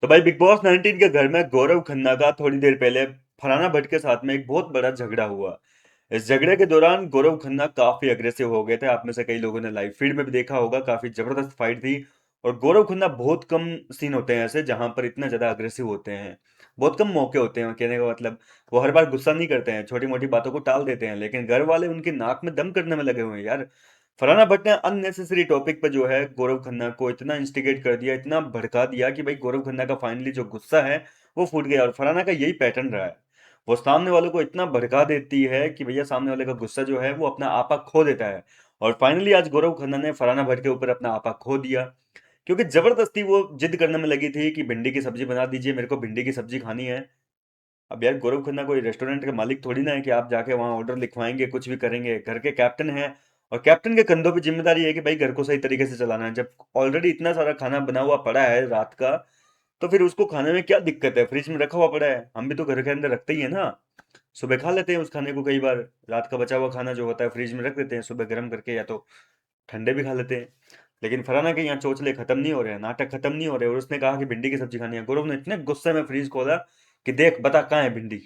तो भाई big boss 19 के घर में गौरव खन्ना का थोड़ी देर पहले फरहाना भट्ट के साथ में एक बहुत बड़ा झगड़ा हुआ। इस झगड़े के दौरान गौरव खन्ना काफी अग्रेसिव हो गए थे। आप में से कई लोगों ने लाइव फीड में भी देखा होगा, काफी जबरदस्त फाइट थी। और गौरव खन्ना, बहुत कम सीन होते हैं ऐसे जहां पर इतना ज्यादा अग्रेसिव होते हैं। बहुत कम मौके होते हैं कहने का मतलब। वो हर बार गुस्सा नहीं करते हैं, छोटी मोटी बातों को टाल देते हैं, लेकिन घर वाले उनकी नाक में दम करने में लगे हुए हैं यार। फरहाना भट्ट ने अननेसेसरी टॉपिक पर जो है गौरव खन्ना को इतना इंस्टिगेट कर दिया, इतना भड़का दिया कि भाई गौरव खन्ना का फाइनली जो गुस्सा है वो फूट गया। और फरहाना का यही पैटर्न रहा है। वो सामने वालों को इतना भड़का देती है कि भैया सामने वाले का गुस्सा जो है वो अपना आपा खो देता है। और फाइनली आज गौरव खन्ना ने फरहाना भट्ट के ऊपर अपना आपा खो दिया, क्योंकि जबरदस्ती वो जिद करने में लगी थी कि भिंडी की सब्जी बना दीजिए, मेरे को भिंडी की सब्जी खानी है। अब यार गौरव खन्ना कोई रेस्टोरेंट के मालिक थोड़ी ना है कि आप जाके वहां ऑर्डर लिखवाएंगे, कुछ भी करेंगे। घर के कैप्टन हैं, और कैप्टन के कंधों पे जिम्मेदारी है कि भाई घर को सही तरीके से चलाना है। जब ऑलरेडी इतना सारा खाना बना हुआ पड़ा है रात का, तो फिर उसको खाने में क्या दिक्कत है? फ्रिज में रखा हुआ पड़ा है, हम भी तो घर के अंदर रखते ही है ना। सुबह खा लेते हैं उस खाने को, कई बार रात का बचा हुआ खाना जो होता है फ्रिज में रख देते हैं, सुबह गर्म करके, या तो ठंडे भी खा लेते हैं। लेकिन फराना के यहाँ चोचले खत्म नहीं हो रहे हैं, नाटक खत्म नहीं हो रहे। और उसने कहा कि भिंडी की सब्जी खानी है। गौरव ने इतने गुस्से में फ्रीज खोला कि देख बता कहाँ है भिंडी,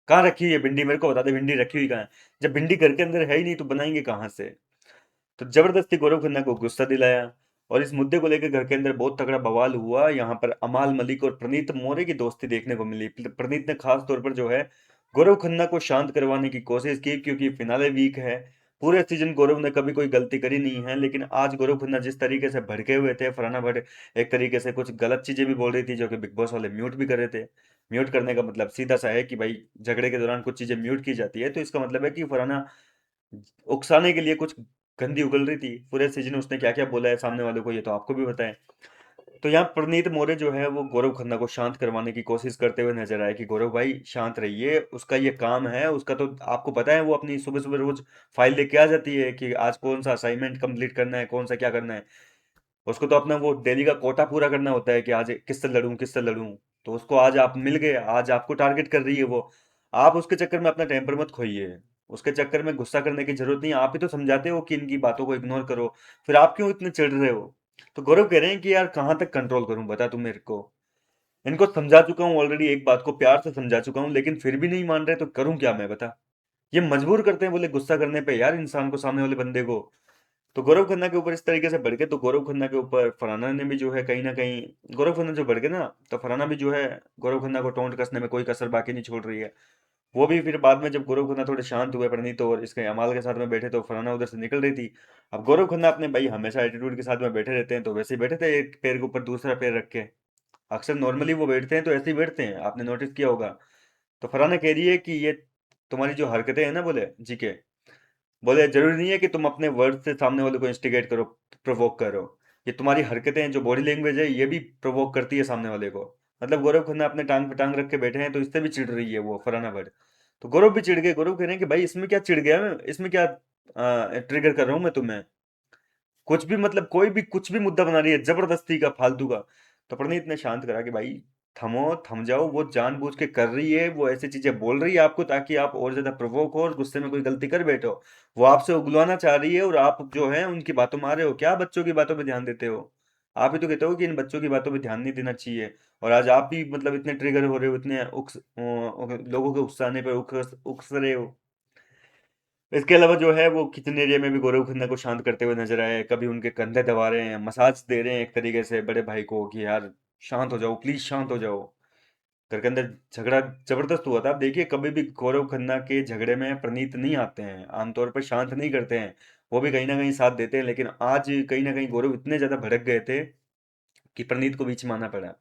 कहाँ रखी हुई है भिंडी, मेरे को बता दे भिंडी रखी हुई कहाँ है। जब भिंडी घर के अंदर है ही नहीं तो बनाएंगे कहाँ से? तो जबरदस्ती गौरव खन्ना को गुस्सा दिलाया। और इस मुद्दे को लेकर घर के अंदर बहुत तगड़ा बवाल हुआ। यहाँ पर अमाल मलिक और प्रणीत मोरे की दोस्ती देखने को मिली। प्रणीत ने खास तौर पर जो है गौरव खन्ना को शांत करवाने की कोशिश की, क्योंकि फिनाले वीक है। पूरे सीजन गौरव ने कभी कोई गलती करी नहीं है, लेकिन आज गौरव खन्ना जिस तरीके से भड़के हुए थे, फरहाना भट्ट एक तरीके से कुछ गलत चीजें भी बोल रही थी, जो कि बिग बॉस वाले म्यूट भी कर रहे थे। म्यूट करने का मतलब सीधा सा है कि भाई झगड़े के दौरान कुछ चीजें म्यूट की जाती है, तो इसका मतलब है कि फरहाना उकसाने के लिए कुछ गंदी उगल रही थी। पूरे सीजन उसने क्या क्या बोला है सामने वाले को, ये तो आपको भी बताएं। तो यहाँ प्रणीत मोरे जो है वो गौरव खन्ना को शांत करवाने की कोशिश करते हुए नजर आए कि गौरव भाई शांत रहिए, उसका ये काम है, उसका तो आपको पता है वो अपनी सुबह सुबह रोज फाइल लेके आ जाती है कि आज कौन सा असाइनमेंट कंप्लीट करना है, कौन सा क्या करना है। उसको तो अपना वो डेली का कोटा पूरा करना होता है कि आज किससे लड़ूं किससे लड़ूं। तो उसको आज आप मिल गए, आज आपको टारगेट कर रही है वो। आप उसके चक्कर में अपना टेम्पर मत खोइए। उसके चक्कर में गुस्सा करने की जरूरत नहीं है। आप ही तो समझाते हो कि इनकी बातों को इग्नोर करो, फिर आप क्यों इतने चिढ़ रहे हो? तो गौरव कह रहे हैं कि यार कहाँ तक कंट्रोल करूं, बता तू मेरे को। इनको समझा चुका हूँ ऑलरेडी, एक बात को प्यार से समझा चुका हूँ, लेकिन फिर भी नहीं मान रहे, तो करूं क्या मैं, बता। ये मजबूर करते हैं बोले गुस्सा करने पे यार इंसान को, सामने वाले बंदे को। तो गौरव खन्ना के ऊपर इस तरीके से भड़के, तो गौरव खन्ना के ऊपर फरहाना ने भी जो है कहीं ना कहीं, गौरव खन्ना जो भड़के ना, तो फरहाना भी जो है गौरव खन्ना को टोंट कसने में कोई कसर बाकी नहीं छोड़ रही है। वो भी फिर बाद में जब गौरव खन्ना थोड़े शांत हुए, प्रणीत और इसके अमाल के साथ में बैठे, तो फरहाना उधर से निकल रही थी। अब गौरव खन्ना अपने भाई हमेशा एटीट्यूड के साथ में बैठे रहते हैं, तो वैसे ही बैठे थे एक पैर के ऊपर दूसरा पैर रख के। अक्सर नॉर्मली वो बैठते हैं तो ऐसे ही बैठते हैं, आपने नोटिस किया होगा। तो फरहाना कह रही है कि ये तुम्हारी जो हरकतें हैं ना, बोले जी के, बोले जरूरी नहीं है कि तुम अपने वर्ड से सामने वाले को इंस्टिगेट करो, प्रोवोक करो। ये तुम्हारी हरकतें, जो बॉडी लैंग्वेज है, ये भी प्रोवोक करती है सामने वाले को। मतलब गौरव खन्ना अपने टांग पे टांग रख के बैठे हैं, तो इससे भी चिढ़ रही है वो फरहाना भट्ट। तो गौरव भी चिढ़ गए, गौरव कह रहे हैं कि भाई इसमें क्या चिढ़ गया मैं, इसमें क्या ट्रिगर कर रहा हूँ मैं तुम्हें? कुछ भी मतलब कोई भी कुछ भी मुद्दा बना रही है जबरदस्ती का, फालतू का। तो प्रणीत ने शांत करा कि भाई थमो, थम जाओ, वो जानबूझ के कर रही है, वो ऐसी चीजें बोल रही है आपको ताकि आप और ज्यादा प्रवोक हो और गुस्से में कोई गलती कर बैठो। वो आपसे उगलवाना चाह रही है, और आप जो है उनकी बातों में आ रहे हो। क्या बच्चों की बातों पे ध्यान देते हो? आप ही तो कहते हो कि इन बच्चों की बातों पे ध्यान नहीं देना चाहिए। और आज आप भी मतलब इतने ट्रिगर हो रहे हो, इतने लोगों के उकसाने पर उकस रहे हो। इसके अलावा जो है वो किचन एरिया में भी गौरव खन्ना को शांत करते हुए नजर आए। कभी उनके कंधे दबा रहे हैं, मसाज दे रहे हैं एक तरीके से बड़े भाई को कि यार शांत हो जाओ, प्लीज शांत हो जाओ। घर के अंदर झगड़ा जबरदस्त हुआ था। आप देखिए कभी भी गौरव खन्ना के झगड़े में प्रणीत नहीं आते हैं, आमतौर पर शांत नहीं करते हैं। वो भी कहीं ना कहीं साथ देते हैं, लेकिन आज कहीं ना कहीं गौरव इतने ज्यादा भड़क गए थे कि प्रणीत को बीच में आना पड़ा।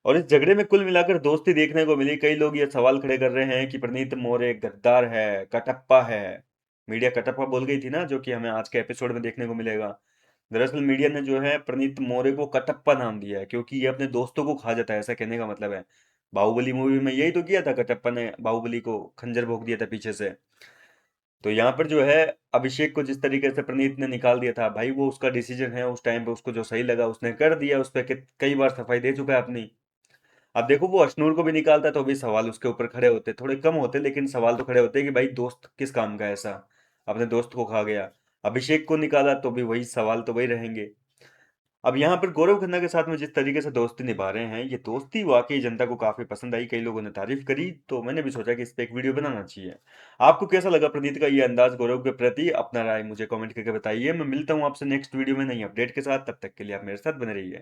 और इस झगड़े में कुल मिलाकर दोस्ती देखने को मिली। कई लोग ये सवाल खड़े कर रहे हैं कि प्रणीत मोरे गद्दार है, कटप्पा है। मीडिया कटप्पा बोल गई थी ना, जो कि हमें आज के एपिसोड में देखने को मिलेगा। दरअसल मीडिया ने जो है प्रणीत मोरे को कटप्पा नाम दिया है, क्योंकि ये अपने दोस्तों को खा जाता है, ऐसा कहने का मतलब है। बाहुबली मूवी में यही तो किया था, कटप्पा ने बाहुबली को खंजर भोंक दिया था पीछे से। तो यहाँ पर जो है अभिषेक को जिस तरीके से प्रणीत ने निकाल दिया था, भाई वो उसका डिसीजन है, उस टाइम पे उसको जो सही लगा उसने कर दिया। उस पर कई बार सफाई दे चुका है अपनी। अब देखो वो अशनूर को भी निकालता तो भी सवाल उसके ऊपर खड़े होते, थोड़े कम होते लेकिन सवाल तो खड़े होते कि भाई दोस्त किस काम का है ऐसा, अपने दोस्त को खा गया। अभिषेक को निकाला तो भी वही सवाल तो वही रहेंगे। अब यहाँ पर गौरव खन्ना के साथ में जिस तरीके से दोस्ती निभा रहे हैं, ये दोस्ती वाकई जनता को काफी पसंद आई, कई लोगों ने तारीफ करी, तो मैंने भी सोचा कि इस पे एक वीडियो बनाना चाहिए। आपको कैसा लगा प्रनीत का ये अंदाज गौरव के प्रति? अपना राय मुझे कमेंट करके बताइए। मैं मिलता हूँ आपसे नेक्स्ट वीडियो में नई अपडेट के साथ, तब तक के लिए आप मेरे साथ बने रहिए।